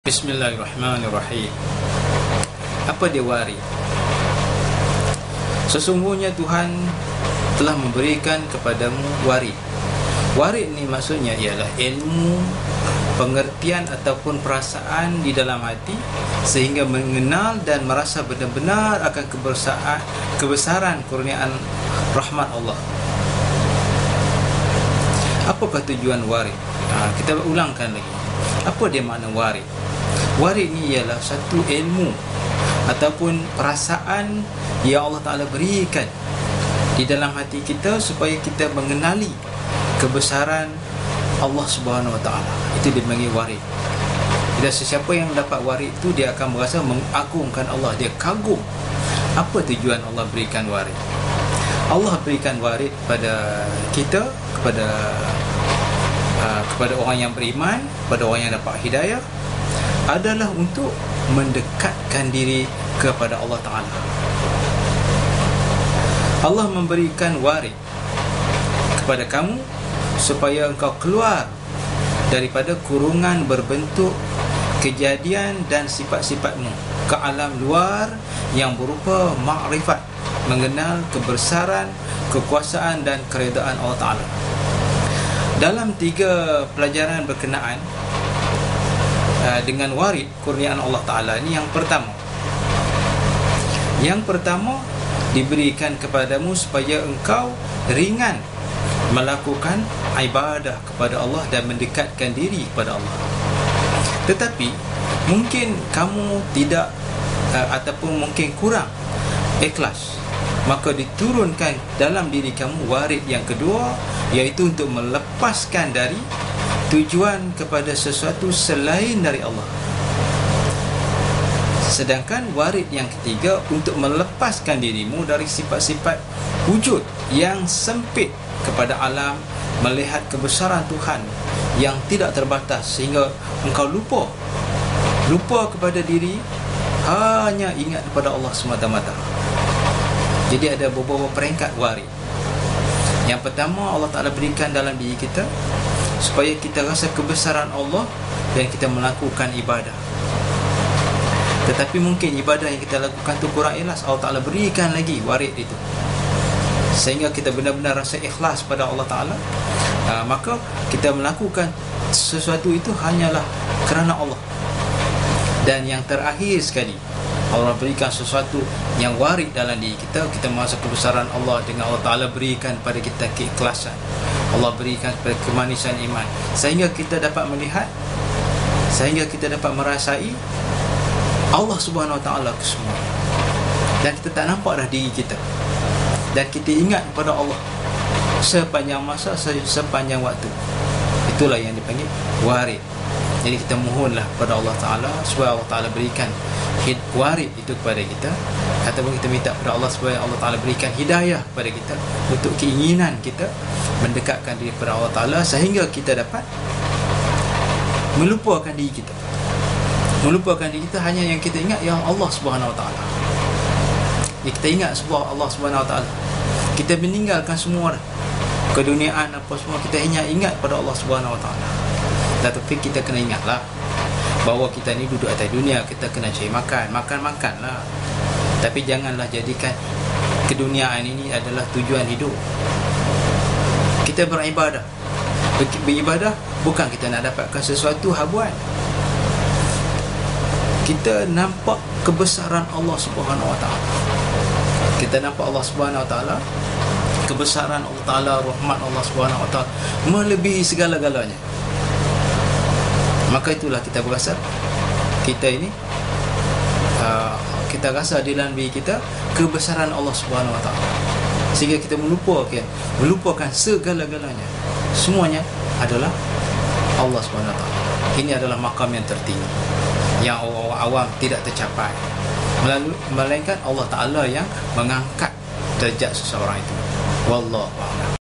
Bismillahirrahmanirrahim. Apa dia warid? Sesungguhnya Tuhan telah memberikan kepadamu warid. Warid ni maksudnya ialah ilmu, pengertian ataupun perasaan di dalam hati, sehingga mengenal dan merasa benar-benar akan kebesaran kurniaan rahmat Allah. Apakah tujuan warid? Kita ulangkan lagi. Apa dia makna warid? Warid ni ialah satu ilmu ataupun perasaan yang Allah Ta'ala berikan di dalam hati kita supaya kita mengenali kebesaran Allah Subhanahu Wa Ta'ala. Itu dipanggil warid. Dan sesiapa yang dapat warid itu, dia akan merasa mengagungkan Allah, dia kagum. Apa tujuan Allah berikan warid? Allah berikan warid pada kita, kepada orang yang beriman, kepada orang yang dapat hidayah, adalah untuk mendekatkan diri kepada Allah Ta'ala. Allah memberikan warid kepada kamu supaya engkau keluar daripada kurungan berbentuk kejadian dan sifat-sifatmu ke alam luar yang berupa makrifat, mengenal kebesaran, kekuasaan dan keredaan Allah Ta'ala. Dalam 3 pelajaran berkenaan dengan warid kurniaan Allah Ta'ala ni, yang pertama diberikan kepadamu supaya engkau ringan melakukan ibadah kepada Allah dan mendekatkan diri kepada Allah. Tetapi mungkin kamu tidak ataupun mungkin kurang ikhlas, maka diturunkan dalam diri kamu warid yang kedua, iaitu untuk melepaskan dari tujuan kepada sesuatu selain dari Allah. Sedangkan warid yang ketiga untuk melepaskan dirimu dari sifat-sifat wujud yang sempit kepada alam, melihat kebesaran Tuhan yang tidak terbatas sehingga engkau lupa kepada diri, hanya ingat kepada Allah semata-mata. Jadi ada beberapa peringkat warid. Yang pertama, Allah Ta'ala berikan dalam diri kita supaya kita rasa kebesaran Allah dan kita melakukan ibadah. Tetapi mungkin ibadah yang kita lakukan tu kurang ikhlas, Allah Ta'ala berikan lagi warid itu sehingga kita benar-benar rasa ikhlas pada Allah Ta'ala. Maka kita melakukan sesuatu itu hanyalah kerana Allah. Dan yang terakhir sekali, Allah berikan sesuatu yang warid dalam diri kita, kita merasa kebesaran Allah dengan Allah Ta'ala berikan pada kita keikhlasan, Allah berikan pada kemanisan iman, sehingga kita dapat melihat, sehingga kita dapat merasai Allah Subhanahu Wa Ta'ala ke semua. Dan kita tak nampak dah diri kita, dan kita ingat kepada Allah sepanjang masa, sepanjang waktu. Itulah yang dipanggil warid. Jadi kita mohonlah kepada Allah Ta'ala supaya Allah Ta'ala berikan warid itu kepada kita, ataupun kita minta kepada Allah supaya Allah Ta'ala berikan hidayah kepada kita untuk keinginan kita mendekatkan diri kepada Allah Ta'ala, sehingga kita dapat melupakan diri kita. Melupakan diri kita, hanya yang kita ingat yang Allah Subhanahu Wa Ta'ala. Kita ingat sebuah Allah Subhanahu Wa Ta'ala. Kita meninggalkan semua dah, keduniaan apa semua, kita ingat pada Allah Subhanahu Wa Ta'ala. Tetapi kita kena ingatlah bahawa kita ni duduk atas dunia, kita kena cari makan lah. Tapi janganlah jadikan keduniaan ini adalah tujuan hidup. Kita beribadah bukan kita nak dapatkan sesuatu habuan. Kita nampak kebesaran Allah Subhanahu Wa Ta'ala. Kita nampak Allah Subhanahu Wa Ta'ala, kebesaran Allah Ta'ala, rahmat Allah Subhanahu Wa Ta'ala melebihi segala-galanya. Maka itulah kita berasa kita ini kita rasa di dalam diri kita kebesaran Allah Subhanahu Wa Ta'ala, sehingga kita melupakan segala-galanya. Semuanya adalah Allah Subhanahu Wa Ta'ala. Ini adalah makam yang tertinggi yang orang awam tidak tercapai, melainkan Allah Ta'ala yang mengangkat derajat seseorang itu. Wallahu a'lam.